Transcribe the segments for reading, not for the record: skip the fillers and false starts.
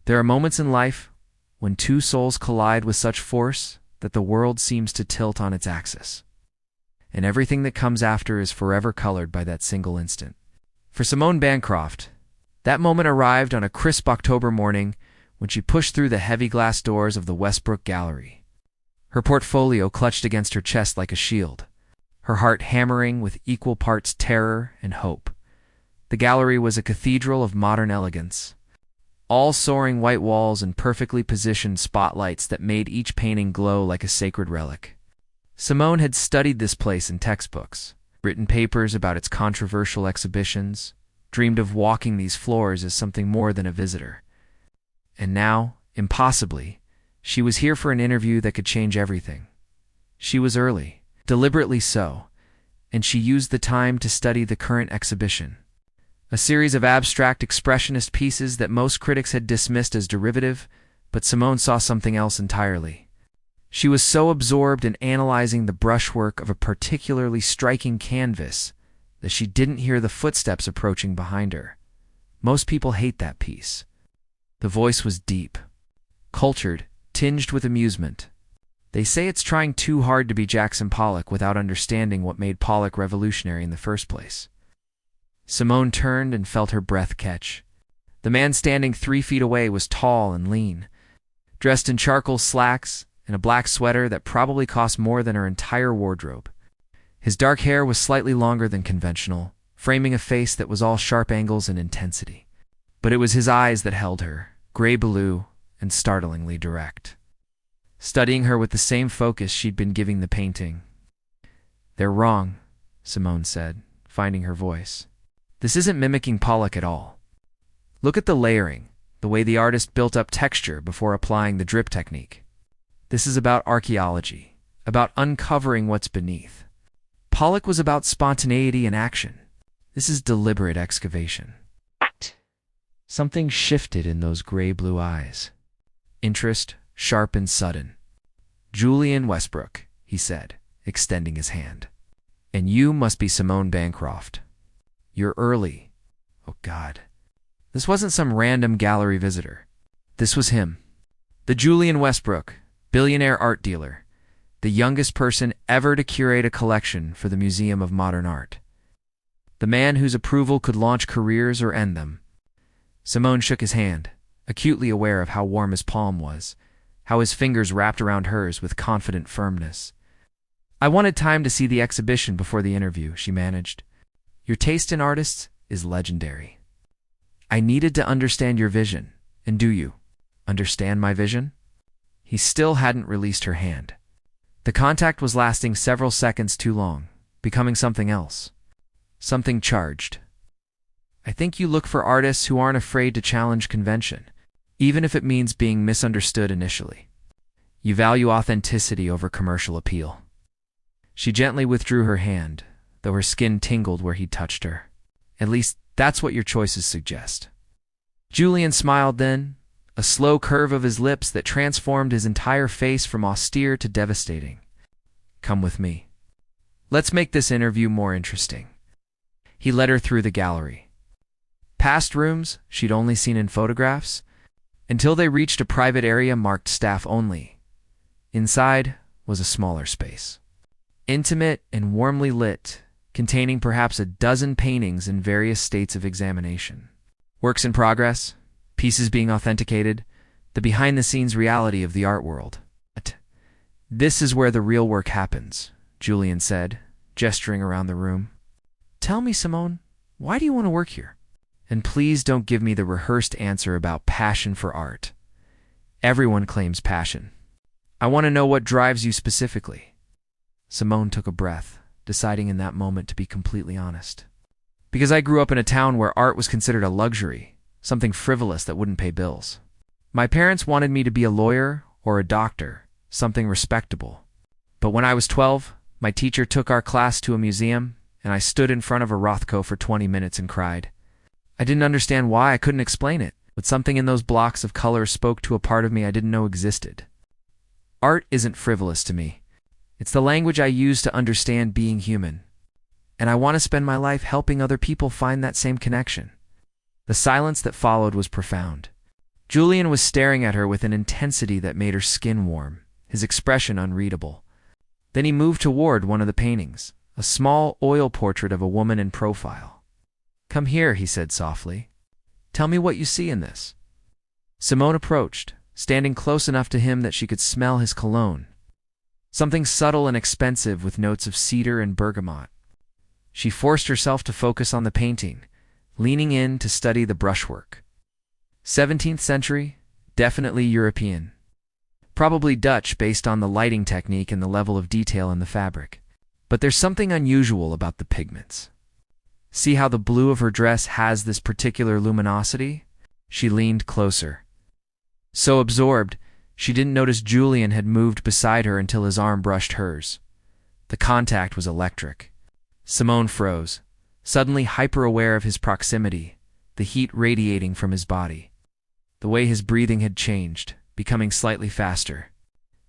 There are moments in life when two souls collide with such force that the world seems to tilt on its axis, and everything that comes after is forever colored by that single instant. For Simone Bancroft, that moment arrived on a crisp October morning when she pushed through the heavy glass doors of the Westbrook Gallery, her portfolio clutched against her chest like a shield, her heart hammering with equal parts terror and hope. The gallery was a cathedral of modern elegance, all soaring white walls and perfectly positioned spotlights that made each painting glow like a sacred relic. Simone had studied this place in textbooks, written papers about its controversial exhibitions, dreamed of walking these floors as something more than a visitor. And now, impossibly, she was here for an interview that could change everything. She was early, deliberately so, and she used the time to study the current exhibition, a series of abstract expressionist pieces that most critics had dismissed as derivative, but Simone saw something else entirely. She was so absorbed in analyzing the brushwork of a particularly striking canvas that she didn't hear the footsteps approaching behind her. Most people hate that piece. The voice was deep, cultured, tinged with amusement. They say it's trying too hard to be Jackson Pollock without understanding what made Pollock revolutionary in the first place. Simone turned and felt her breath catch. The man standing 3 feet away was tall and lean, dressed in charcoal slacks and a black sweater that probably cost more than her entire wardrobe. His dark hair was slightly longer than conventional, framing a face that was all sharp angles and intensity. But it was his eyes that held her, gray-blue and startlingly direct, studying her with the same focus she'd been giving the painting. "They're wrong," Simone said, finding her voice. "This isn't mimicking Pollock at all. Look at the layering, the way the artist built up texture before applying the drip technique. This is about archaeology, about uncovering what's beneath. Pollock was about spontaneity and action. This is deliberate excavation." Something shifted in those gray-blue eyes. Interest, sharp and sudden. "Julian Westbrook," he said, extending his hand. "And you must be Simone Bancroft. You're early." Oh, God. This wasn't some random gallery visitor. This was him. The Julian Westbrook, billionaire art dealer, the youngest person ever to curate a collection for the Museum of Modern Art. The man whose approval could launch careers or end them. Simone shook his hand, acutely aware of how warm his palm was, how his fingers wrapped around hers with confident firmness. "I wanted time to see the exhibition before the interview," she managed. "Your taste in artists is legendary. I needed to understand your vision, and do you understand my vision?" He still hadn't released her hand. The contact was lasting several seconds too long, becoming something else, something charged. "I think you look for artists who aren't afraid to challenge convention, even if it means being misunderstood initially. You value authenticity over commercial appeal." She gently withdrew her hand, though her skin tingled where he touched her. "At least that's what your choices suggest." Julian smiled then, a slow curve of his lips that transformed his entire face from austere to devastating. "Come with me. Let's make this interview more interesting." He led her through the gallery, past rooms she'd only seen in photographs, until they reached a private area marked staff only. Inside was a smaller space, intimate and warmly lit, containing perhaps a dozen paintings in various states of examination. Works in progress, pieces being authenticated, the behind-the-scenes reality of the art world. "This is where the real work happens," Julian said, gesturing around the room. "Tell me, Simone, why do you want to work here? And please don't give me the rehearsed answer about passion for art. Everyone claims passion. I want to know what drives you specifically." Simone took a breath, deciding in that moment to be completely honest. "Because I grew up in a town where art was considered a luxury, something frivolous that wouldn't pay bills. My parents wanted me to be a lawyer or a doctor, something respectable. But when I was 12, my teacher took our class to a museum, and I stood in front of a Rothko for 20 minutes and cried. I didn't understand why, I couldn't explain it, but something in those blocks of color spoke to a part of me I didn't know existed. Art isn't frivolous to me. It's the language I use to understand being human. And I want to spend my life helping other people find that same connection." The silence that followed was profound. Julian was staring at her with an intensity that made her skin warm, his expression unreadable. Then he moved toward one of the paintings, a small oil portrait of a woman in profile. "Come here," he said softly. "Tell me what you see in this." Simone approached, standing close enough to him that she could smell his cologne. Something subtle and expensive with notes of cedar and bergamot. She forced herself to focus on the painting, leaning in to study the brushwork. 17th century, definitely European. Probably Dutch based on the lighting technique and the level of detail in the fabric. But there's something unusual about the pigments. See how the blue of her dress has this particular luminosity? She leaned closer. So absorbed, she didn't notice Julian had moved beside her until his arm brushed hers. The contact was electric. Simone froze, suddenly hyper-aware of his proximity, the heat radiating from his body. The way his breathing had changed, becoming slightly faster.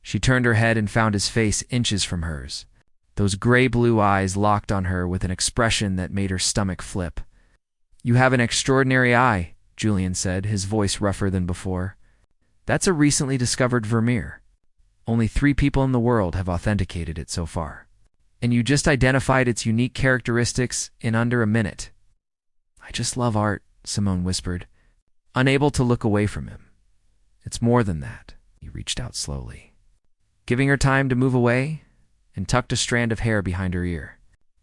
She turned her head and found his face inches from hers. Those gray-blue eyes locked on her with an expression that made her stomach flip. "You have an extraordinary eye," Julian said, his voice rougher than before. "That's a recently discovered Vermeer. Only 3 people in the world have authenticated it so far. And you just identified its unique characteristics in under a minute." "I just love art," Simone whispered, unable to look away from him. "It's more than that." He reached out slowly, giving her time to move away, and tucked a strand of hair behind her ear.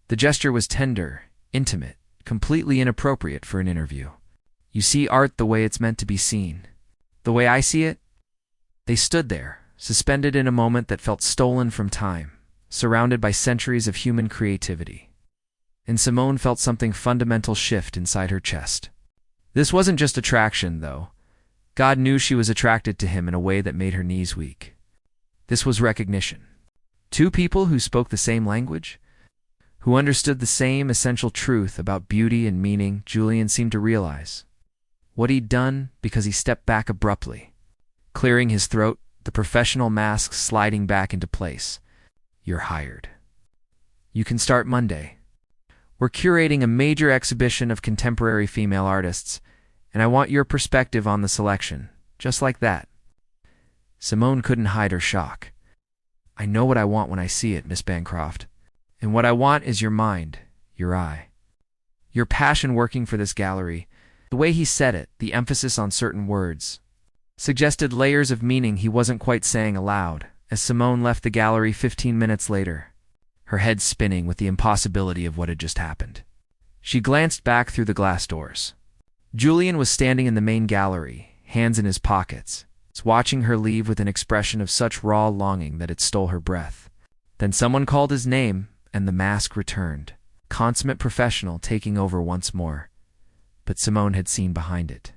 The gesture was tender, intimate, completely inappropriate for an interview. "You see art the way it's meant to be seen. The way I see it?" They stood there, suspended in a moment that felt stolen from time, surrounded by centuries of human creativity. And Simone felt something fundamental shift inside her chest. This wasn't just attraction, though. God knew she was attracted to him in a way that made her knees weak. This was recognition. 2 people who spoke the same language, who understood the same essential truth about beauty and meaning. Julian seemed to realize what he'd done because he stepped back abruptly, clearing his throat, the professional mask sliding back into place. "You're hired. You can start Monday. We're curating a major exhibition of contemporary female artists, and I want your perspective on the selection, just like that." Simone couldn't hide her shock. "I know what I want when I see it, Miss Bancroft. And what I want is your mind, your eye. Your passion working for this gallery." The way he said it, the emphasis on certain words, suggested layers of meaning he wasn't quite saying aloud, as Simone left the gallery 15 minutes later, her head spinning with the impossibility of what had just happened. She glanced back through the glass doors. Julian was standing in the main gallery, hands in his pockets, watching her leave with an expression of such raw longing that it stole her breath. Then someone called his name, and the mask returned, consummate professional taking over once more. But Simone had seen behind it,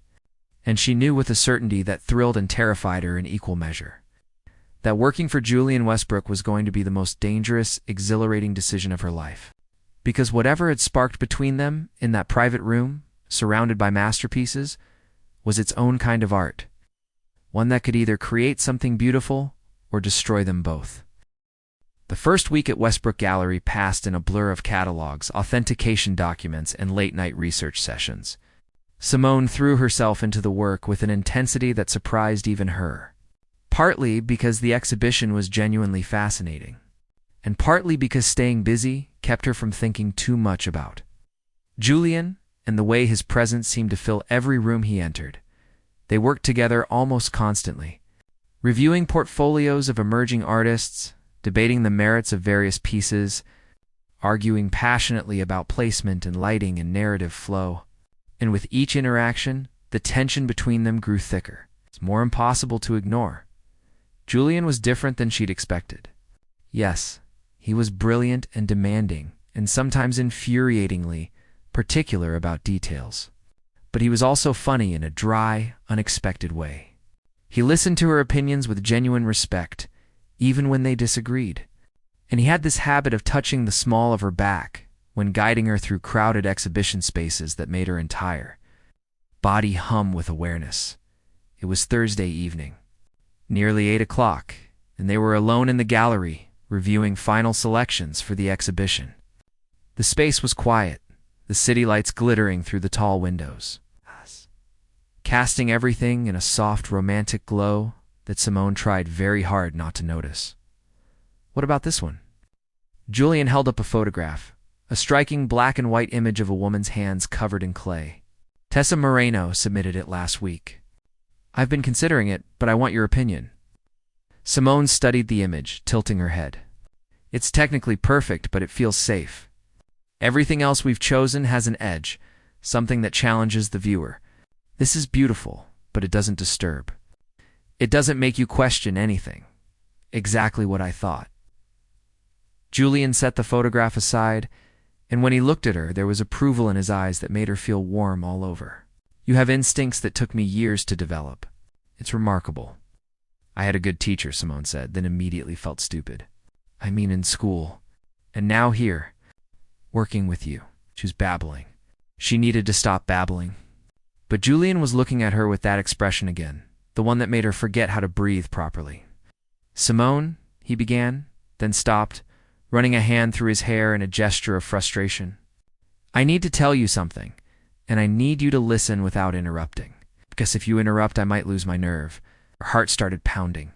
and she knew with a certainty that thrilled and terrified her in equal measure, that working for Julian Westbrook was going to be the most dangerous, exhilarating decision of her life. Because whatever had sparked between them in that private room, surrounded by masterpieces, was its own kind of art, one that could either create something beautiful or destroy them both. The first week at Westbrook Gallery passed in a blur of catalogs, authentication documents, and late-night research sessions. Simone threw herself into the work with an intensity that surprised even her, partly because the exhibition was genuinely fascinating, and partly because staying busy kept her from thinking too much about Julian and the way his presence seemed to fill every room he entered. They worked together almost constantly, reviewing portfolios of emerging artists, debating the merits of various pieces, arguing passionately about placement and lighting and narrative flow. And with each interaction, the tension between them grew thicker. It's more impossible to ignore. Julian was different than she'd expected. Yes, he was brilliant and demanding, and sometimes infuriatingly particular about details. But he was also funny in a dry, unexpected way. He listened to her opinions with genuine respect, even when they disagreed. And he had this habit of touching the small of her back when guiding her through crowded exhibition spaces that made her entire body hum with awareness. It was Thursday evening, nearly 8 o'clock, and they were alone in the gallery, reviewing final selections for the exhibition. The space was quiet, the city lights glittering through the tall windows. casting everything in a soft, romantic glow that Simone tried very hard not to notice. What about this one? Julian held up a photograph, a striking black and white image of a woman's hands covered in clay. Tessa Moreno submitted it last week. I've been considering it, but I want your opinion. Simone studied the image, tilting her head. It's technically perfect, but it feels safe. Everything else we've chosen has an edge, something that challenges the viewer. This is beautiful, but it doesn't disturb. It doesn't make you question anything. Exactly what I thought. Julian set the photograph aside, and when he looked at her, there was approval in his eyes that made her feel warm all over. You have instincts that took me years to develop. It's remarkable. I had a good teacher, Simone said, then immediately felt stupid. I mean in school. And now here, working with you. She was babbling. She needed to stop babbling. But Julian was looking at her with that expression again, the one that made her forget how to breathe properly. Simone, he began, then stopped, running a hand through his hair in a gesture of frustration. I need to tell you something, and I need you to listen without interrupting, because if you interrupt, I might lose my nerve. Her heart started pounding.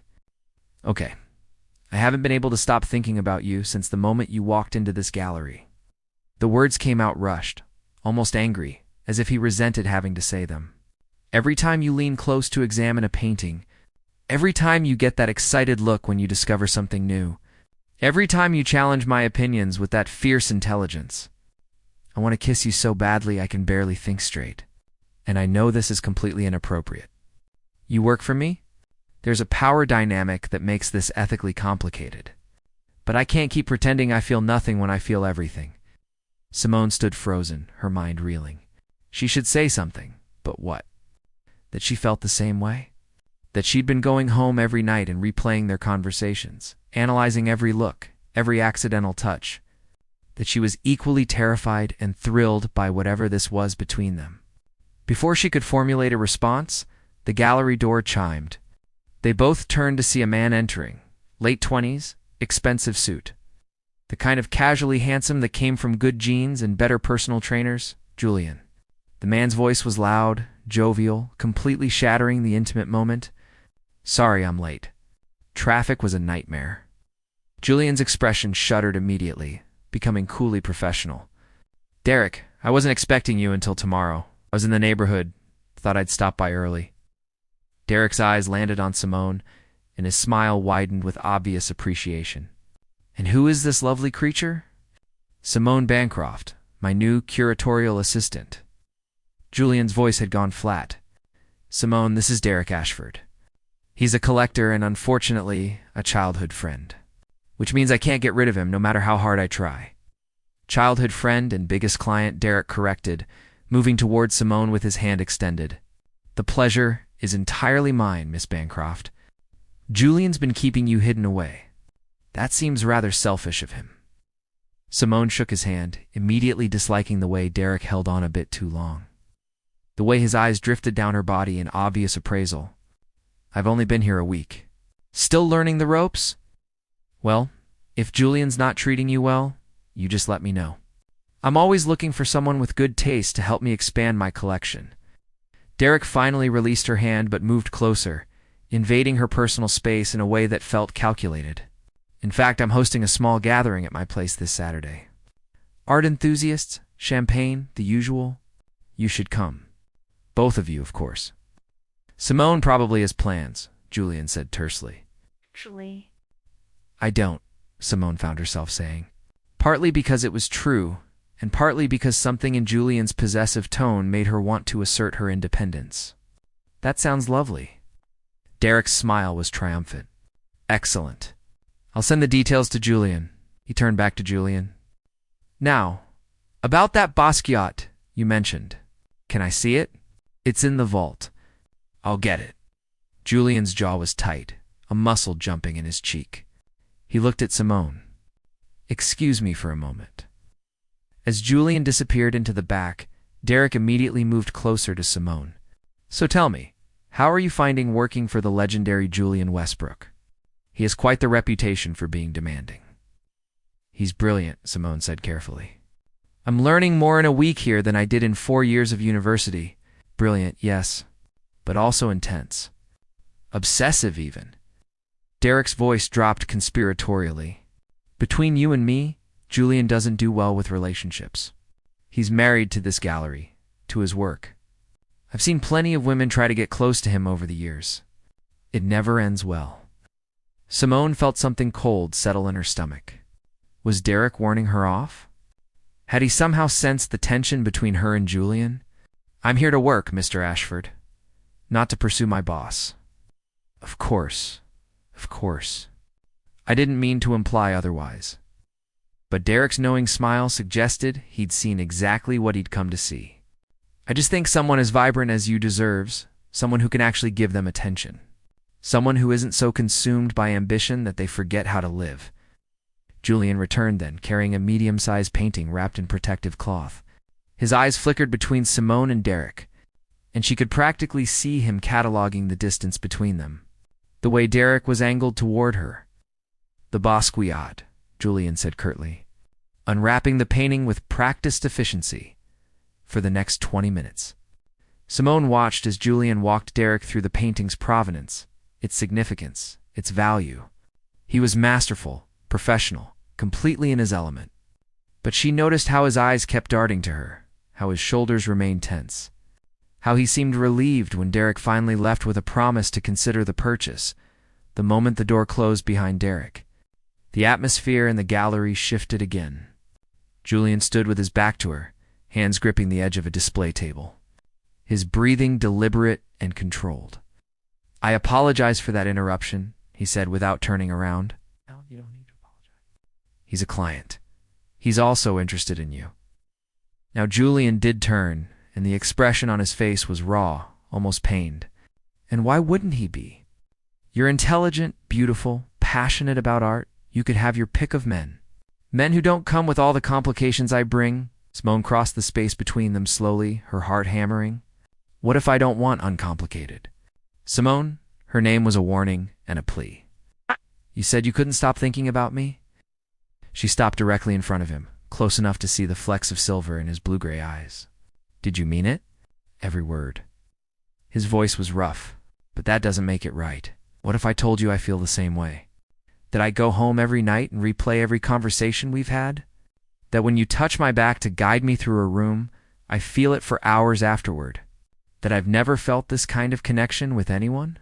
Okay, I haven't been able to stop thinking about you since the moment you walked into this gallery. The words came out rushed, almost angry, as if he resented having to say them. Every time you lean close to examine a painting, every time you get that excited look when you discover something new, every time you challenge my opinions with that fierce intelligence, I want to kiss you so badly I can barely think straight. And I know this is completely inappropriate. You work for me? There's a power dynamic that makes this ethically complicated. But I can't keep pretending I feel nothing when I feel everything. Simone stood frozen, her mind reeling. She should say something, but what? That she felt the same way? That she'd been going home every night and replaying their conversations, analyzing every look, every accidental touch. That she was equally terrified and thrilled by whatever this was between them. Before she could formulate a response, the gallery door chimed. They both turned to see a man entering, late 20s, expensive suit. The kind of casually handsome that came from good genes and better personal trainers, Julian. The man's voice was loud, jovial, completely shattering the intimate moment. Sorry I'm late. Traffic was a nightmare. Julian's expression shuddered immediately, becoming coolly professional. Derek, I wasn't expecting you until tomorrow. I was in the neighborhood. Thought I'd stop by early. Derek's eyes landed on Simone, and his smile widened with obvious appreciation. And who is this lovely creature? Simone Bancroft, my new curatorial assistant. Julian's voice had gone flat. Simone, this is Derek Ashford. He's a collector and, unfortunately, a childhood friend. Which means I can't get rid of him no matter how hard I try. Childhood friend and biggest client, Derek corrected, moving toward Simone with his hand extended. The pleasure is entirely mine, Miss Bancroft. Julian's been keeping you hidden away. That seems rather selfish of him. Simone shook his hand, immediately disliking the way Derek held on a bit too long. The way his eyes drifted down her body in obvious appraisal. I've only been here a week. Still learning the ropes? Well, if Julian's not treating you well, you just let me know. I'm always looking for someone with good taste to help me expand my collection. Derek finally released her hand but moved closer, invading her personal space in a way that felt calculated. In fact, I'm hosting a small gathering at my place this Saturday. Art enthusiasts, champagne, the usual. You should come. Both of you, of course. Simone probably has plans, Julian said tersely. Actually, I don't, Simone found herself saying. Partly because it was true, and partly because something in Julian's possessive tone made her want to assert her independence. That sounds lovely. Derek's smile was triumphant. Excellent. I'll send the details to Julian. He turned back to Julian. Now, about that Basquiat you mentioned. Can I see it? It's in the vault. I'll get it. Julian's jaw was tight, a muscle jumping in his cheek. He looked at Simone. Excuse me for a moment. As Julian disappeared into the back, Derek immediately moved closer to Simone. So tell me, how are you finding working for the legendary Julian Westbrook? He has quite the reputation for being demanding. He's brilliant, Simone said carefully. I'm learning more in a week here than I did in 4 years of university. Brilliant, yes. but also intense. Obsessive, even. Derek's voice dropped conspiratorially. Between you and me, Julian doesn't do well with relationships. He's married to this gallery, to his work. I've seen plenty of women try to get close to him over the years. It never ends well. Simone felt something cold settle in her stomach. Was Derek warning her off? Had he somehow sensed the tension between her and Julian? I'm here to work, Mr. Ashford, not to pursue my boss. Of course. I didn't mean to imply otherwise. But Derek's knowing smile suggested he'd seen exactly what he'd come to see. I just think someone as vibrant as you deserves, someone who can actually give them attention. Someone who isn't so consumed by ambition that they forget how to live. Julian returned then, carrying a medium-sized painting wrapped in protective cloth. His eyes flickered between Simone and Derek, and she could practically see him cataloging the distance between them. The way Derek was angled toward her. The Basquiat, Julian said curtly, unwrapping the painting with practiced efficiency for the next 20 minutes. Simone watched as Julian walked Derek through the painting's provenance, its significance, its value. He was masterful, professional, completely in his element. But she noticed how his eyes kept darting to her, how his shoulders remained tense, how he seemed relieved when Derek finally left with a promise to consider the purchase, the moment the door closed behind Derek. The atmosphere in the gallery shifted again. Julian stood with his back to her, hands gripping the edge of a display table. His breathing deliberate and controlled. I apologize for that interruption, he said without turning around. No, you don't need to apologize. He's a client. He's also interested in you. Now Julian did turn, and the expression on his face was raw, almost pained. And why wouldn't he be? You're intelligent, beautiful, passionate about art. You could have your pick of men. Men who don't come with all the complications I bring. Simone crossed the space between them slowly, her heart hammering. What if I don't want uncomplicated? Simone, her name was a warning and a plea. You said you couldn't stop thinking about me? She stopped directly in front of him, close enough to see the flecks of silver in his blue-gray eyes. Did you mean it? Every word. His voice was rough, but that doesn't make it right. What if I told you I feel the same way? That I go home every night and replay every conversation we've had? That when you touch my back to guide me through a room, I feel it for hours afterward? That I've never felt this kind of connection with anyone?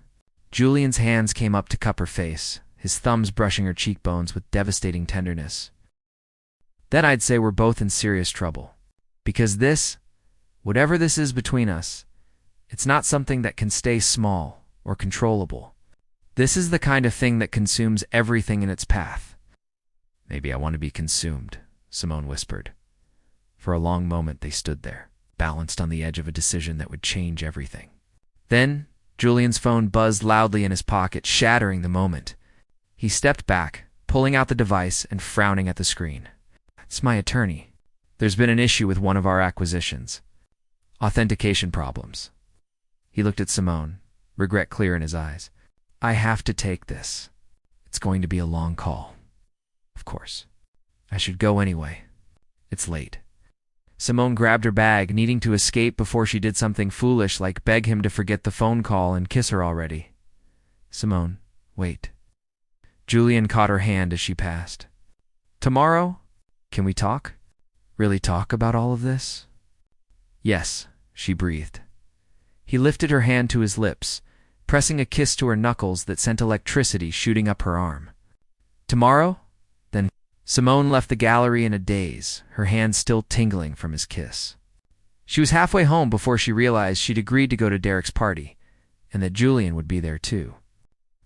Julian's hands came up to cup her face, his thumbs brushing her cheekbones with devastating tenderness. Then I'd say we're both in serious trouble. Because this, whatever this is between us, it's not something that can stay small or controllable. This is the kind of thing that consumes everything in its path. Maybe I want to be consumed, Simone whispered. For a long moment they stood there, balanced on the edge of a decision that would change everything. Then, Julian's phone buzzed loudly in his pocket, shattering the moment. He stepped back, pulling out the device and frowning at the screen. It's my attorney. There's been an issue with one of our acquisitions. Authentication problems. He looked at Simone, regret clear in his eyes. I have to take this. It's going to be a long call. Of course. I should go anyway. It's late. Simone grabbed her bag, needing to escape before she did something foolish like beg him to forget the phone call and kiss her already. Simone, wait. Julian caught her hand as she passed. Tomorrow? Can we talk? Really talk about all of this? Yes, she breathed. He lifted her hand to his lips, pressing a kiss to her knuckles that sent electricity shooting up her arm. Tomorrow? Then Simone left the gallery in a daze, her hands still tingling from his kiss. She was halfway home before she realized she'd agreed to go to Derek's party, and that Julian would be there too.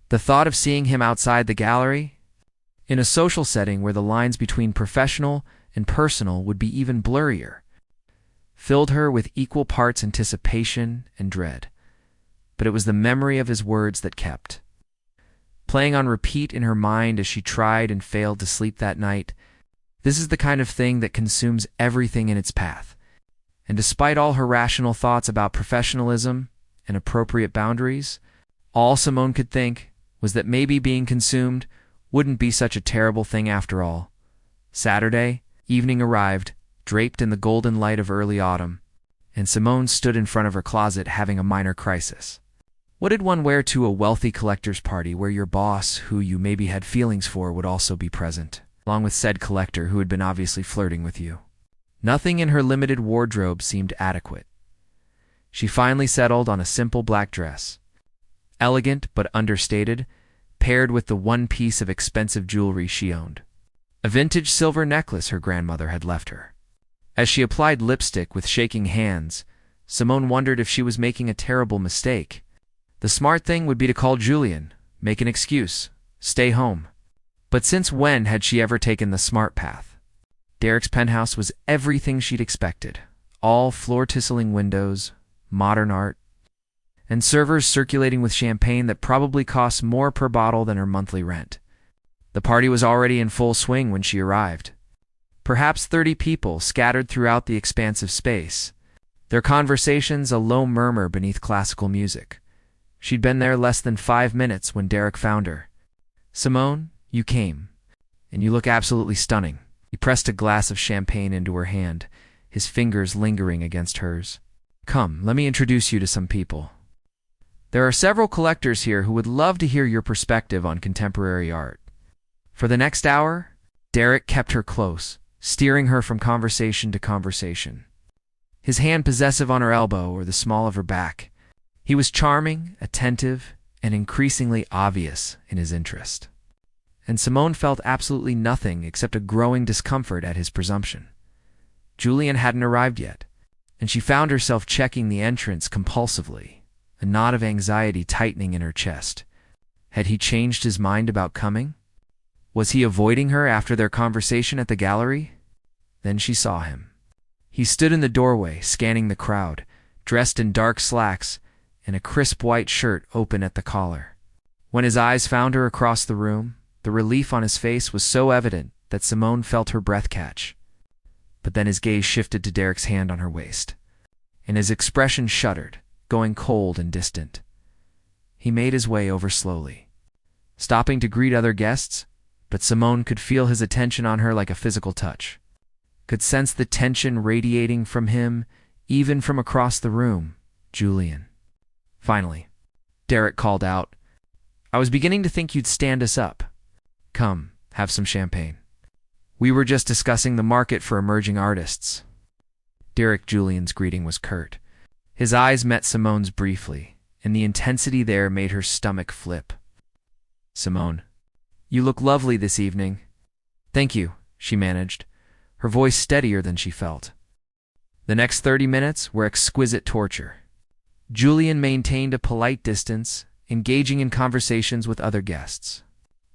The thought of seeing him outside the gallery, in a social setting where the lines between professional and personal would be even blurrier, filled her with equal parts anticipation and dread. But it was the memory of his words that kept. Playing on repeat in her mind as she tried and failed to sleep that night, this is the kind of thing that consumes everything in its path. And despite all her rational thoughts about professionalism and appropriate boundaries, all Simone could think was that maybe being consumed wouldn't be such a terrible thing after all. Saturday evening arrived, draped in the golden light of early autumn, and Simone stood in front of her closet having a minor crisis. What did one wear to a wealthy collector's party where your boss, who you maybe had feelings for, would also be present, along with said collector who had been obviously flirting with you? Nothing in her limited wardrobe seemed adequate. She finally settled on a simple black dress, elegant but understated, paired with the one piece of expensive jewelry she owned, a vintage silver necklace her grandmother had left her. As she applied lipstick with shaking hands, Simone wondered if she was making a terrible mistake. The smart thing would be to call Julian, make an excuse, stay home. But since when had she ever taken the smart path? Derek's penthouse was everything she'd expected. All floor-tisseling windows, modern art, and servers circulating with champagne that probably cost more per bottle than her monthly rent. The party was already in full swing when she arrived. Perhaps 30 people scattered throughout the expansive space, their conversations a low murmur beneath classical music. She'd been there less than 5 minutes when Derek found her. "Simone, you came, and you look absolutely stunning." He pressed a glass of champagne into her hand, his fingers lingering against hers. "Come, let me introduce you to some people. There are several collectors here who would love to hear your perspective on contemporary art." For the next hour, Derek kept her close, steering her from conversation to conversation, his hand possessive on her elbow or the small of her back. He was charming, attentive, and increasingly obvious in his interest. And Simone felt absolutely nothing except a growing discomfort at his presumption. Julian hadn't arrived yet, and she found herself checking the entrance compulsively, a knot of anxiety tightening in her chest. Had he changed his mind about coming? Was he avoiding her after their conversation at the gallery? Then she saw him. He stood in the doorway, scanning the crowd, dressed in dark slacks and a crisp white shirt open at the collar. When his eyes found her across the room, the relief on his face was so evident that Simone felt her breath catch. But then his gaze shifted to Derek's hand on her waist, and his expression shuddered, going cold and distant. He made his way over slowly, stopping to greet other guests, but Simone could feel his attention on her like a physical touch, could sense the tension radiating from him, even from across the room. "Julian." Finally, Derek called out, "I was beginning to think you'd stand us up. Come, have some champagne. We were just discussing the market for emerging artists." Julian's greeting was curt. His eyes met Simone's briefly, and the intensity there made her stomach flip. "Simone, you look lovely this evening." "Thank you," she managed, her voice steadier than she felt. The next 30 minutes were exquisite torture. Julian maintained a polite distance, engaging in conversations with other guests.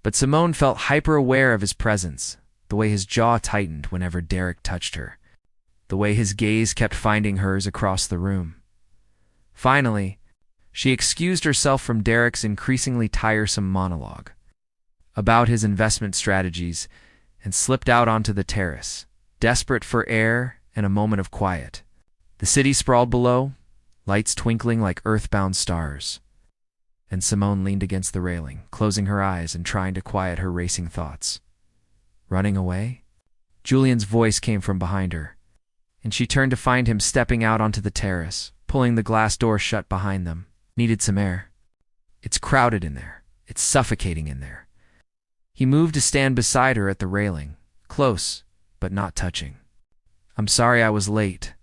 But Simone felt hyper-aware of his presence, the way his jaw tightened whenever Derek touched her, the way his gaze kept finding hers across the room. Finally, she excused herself from Derek's increasingly tiresome monologue about his investment strategies and slipped out onto the terrace, desperate for air and a moment of quiet. The city sprawled below, lights twinkling like earthbound stars. And Simone leaned against the railing, closing her eyes and trying to quiet her racing thoughts. Running away? Julian's voice came from behind her, and she turned to find him stepping out onto the terrace, pulling the glass door shut behind them. "Needed some air. It's crowded in there. It's suffocating in there." He moved to stand beside her at the railing, close, but not touching. "I'm sorry I was late.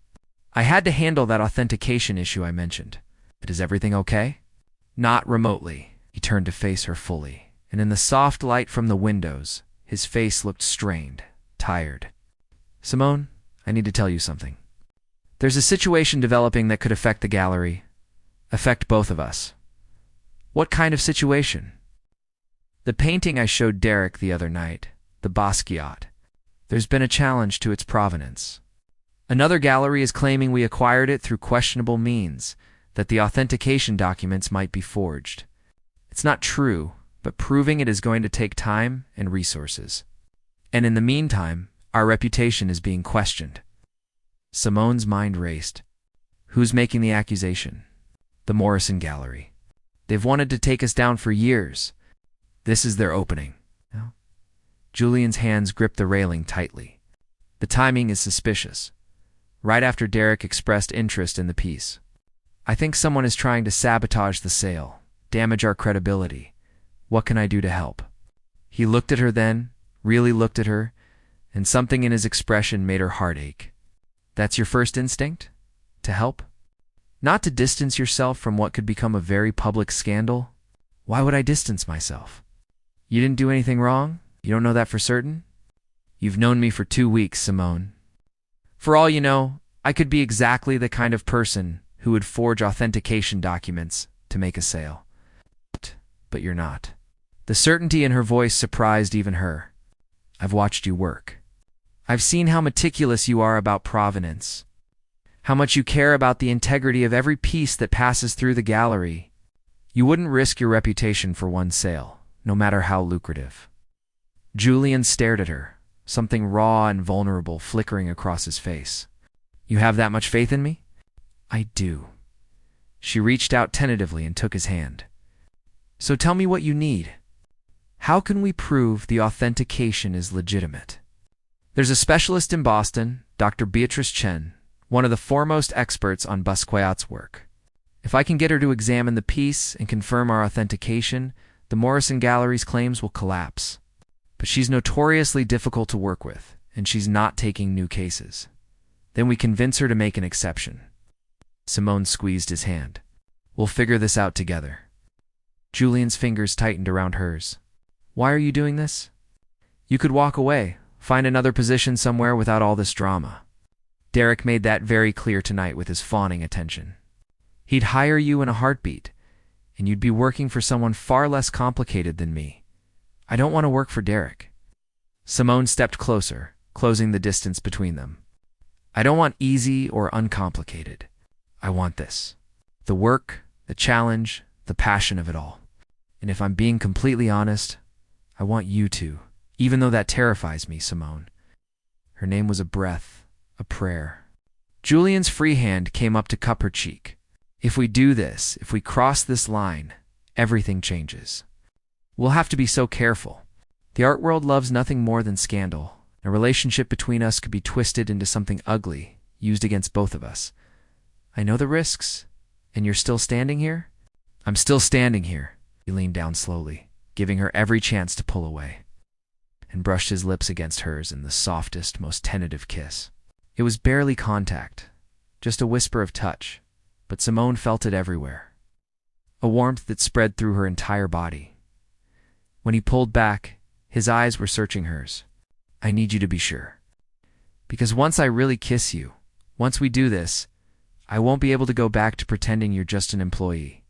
I had to handle that authentication issue I mentioned. But is everything okay?" "Not remotely." He turned to face her fully, and in the soft light from the windows, his face looked strained, tired. "Simone, I need to tell you something. There's a situation developing that could affect the gallery, affect both of us." "What kind of situation?" "The painting I showed Derek the other night, the Basquiat. There's been a challenge to its provenance. Another gallery is claiming we acquired it through questionable means, that the authentication documents might be forged. It's not true, but proving it is going to take time and resources. And in the meantime, our reputation is being questioned." Simone's mind raced. "Who's making the accusation?" "The Morrison Gallery. They've wanted to take us down for years. This is their opening." No. Julian's hands gripped the railing tightly. "The timing is suspicious. Right after Derek expressed interest in the piece. I think someone is trying to sabotage the sale, damage our credibility. What can I do to help?" He looked at her then, really looked at her, and something in his expression made her heart ache. "That's your first instinct? To help? Not to distance yourself from what could become a very public scandal? Why would I distance myself? You didn't do anything wrong? You don't know that for certain? You've known me for 2 weeks, Simone. For all you know, I could be exactly the kind of person who would forge authentication documents to make a sale. But you're not." The certainty in her voice surprised even her. "I've watched you work. I've seen how meticulous you are about provenance, how much you care about the integrity of every piece that passes through the gallery. You wouldn't risk your reputation for one sale, no matter how lucrative." Julian stared at her, something raw and vulnerable flickering across his face. "You have that much faith in me?" "I do." She reached out tentatively and took his hand. "So tell me what you need. How can we prove the authentication is legitimate?" "There's a specialist in Boston, Dr. Beatrice Chen, one of the foremost experts on Basquiat's work. If I can get her to examine the piece and confirm our authentication, the Morrison Gallery's claims will collapse. But she's notoriously difficult to work with, and she's not taking new cases. Then we convince her to make an exception." Simone squeezed his hand. "We'll figure this out together." Julian's fingers tightened around hers. "Why are you doing this? You could walk away, find another position somewhere without all this drama." Derek made that very clear tonight with his fawning attention. "He'd hire you in a heartbeat, and you'd be working for someone far less complicated than me. I don't want to work for Derek." Simone stepped closer, closing the distance between them. "I don't want easy or uncomplicated. I want this. The work, the challenge, the passion of it all. And if I'm being completely honest, I want you to, even though that terrifies me, Simone." Her name was a breath, a prayer. Julian's free hand came up to cup her cheek. "If we do this, if we cross this line, everything changes. We'll have to be so careful. The art world loves nothing more than scandal. A relationship between us could be twisted into something ugly, used against both of us. I know the risks, and you're still standing here?" "I'm still standing here." He leaned down slowly, giving her every chance to pull away, and brushed his lips against hers in the softest, most tentative kiss. It was barely contact, just a whisper of touch, but Simone felt it everywhere. A warmth that spread through her entire body. When he pulled back, his eyes were searching hers. "I need you to be sure. Because once I really kiss you, once we do this, I won't be able to go back to pretending you're just an employee.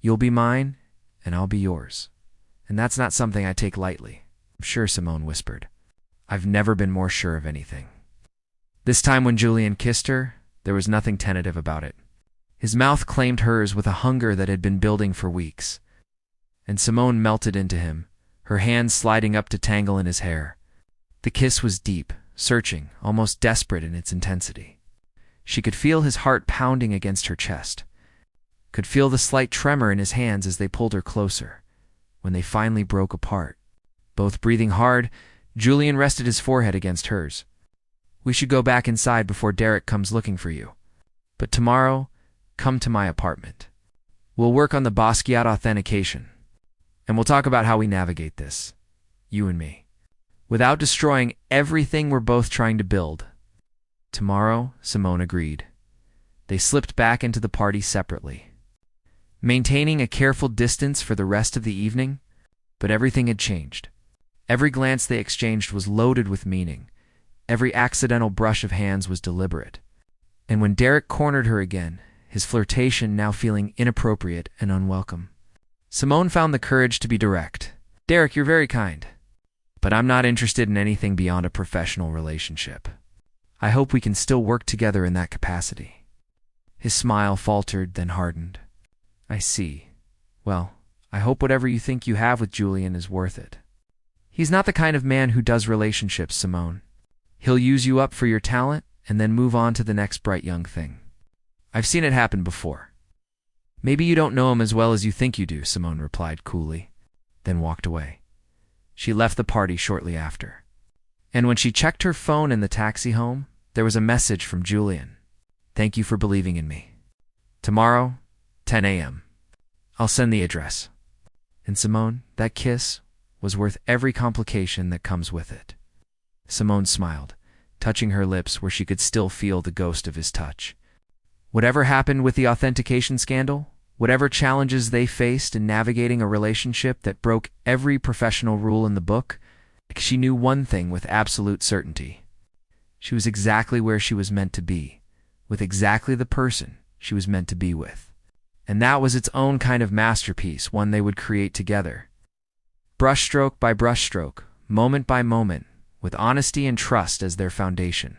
You'll be mine, and I'll be yours. And that's not something I take lightly." "I'm sure," Simone whispered. "I've never been more sure of anything." This time when Julian kissed her, there was nothing tentative about it. His mouth claimed hers with a hunger that had been building for weeks. And Simone melted into him, her hands sliding up to tangle in his hair. The kiss was deep, searching, almost desperate in its intensity. She could feel his heart pounding against her chest, could feel the slight tremor in his hands as they pulled her closer. When they finally broke apart, both breathing hard, Julian rested his forehead against hers. "We should go back inside before Derek comes looking for you. But tomorrow, come to my apartment. We'll work on the Basquiat authentication. And we'll talk about how we navigate this, you and me, without destroying everything we're both trying to build." "Tomorrow," Simone agreed. They slipped back into the party separately, maintaining a careful distance for the rest of the evening, but everything had changed. Every glance they exchanged was loaded with meaning. Every accidental brush of hands was deliberate. And when Derek cornered her again, his flirtation now feeling inappropriate and unwelcome, Simone found the courage to be direct. "Derek, you're very kind, but I'm not interested in anything beyond a professional relationship. I hope we can still work together in that capacity." His smile faltered, then hardened. "I see. Well, I hope whatever you think you have with Julian is worth it. He's not the kind of man who does relationships, Simone. He'll use you up for your talent and then move on to the next bright young thing. I've seen it happen before." "Maybe you don't know him as well as you think you do," Simone replied coolly, then walked away. She left the party shortly after. And when she checked her phone in the taxi home, there was a message from Julian. "Thank you for believing in me. Tomorrow, 10 a.m. I'll send the address. And Simone, that kiss was worth every complication that comes with it. Simone smiled, touching her lips where she could still feel the ghost of his touch. Whatever happened with the authentication scandal, whatever challenges they faced in navigating a relationship that broke every professional rule in the book, she knew one thing with absolute certainty. She was exactly where she was meant to be, with exactly the person she was meant to be with. And that was its own kind of masterpiece, one they would create together. Brushstroke by brushstroke, moment by moment, with honesty and trust as their foundation.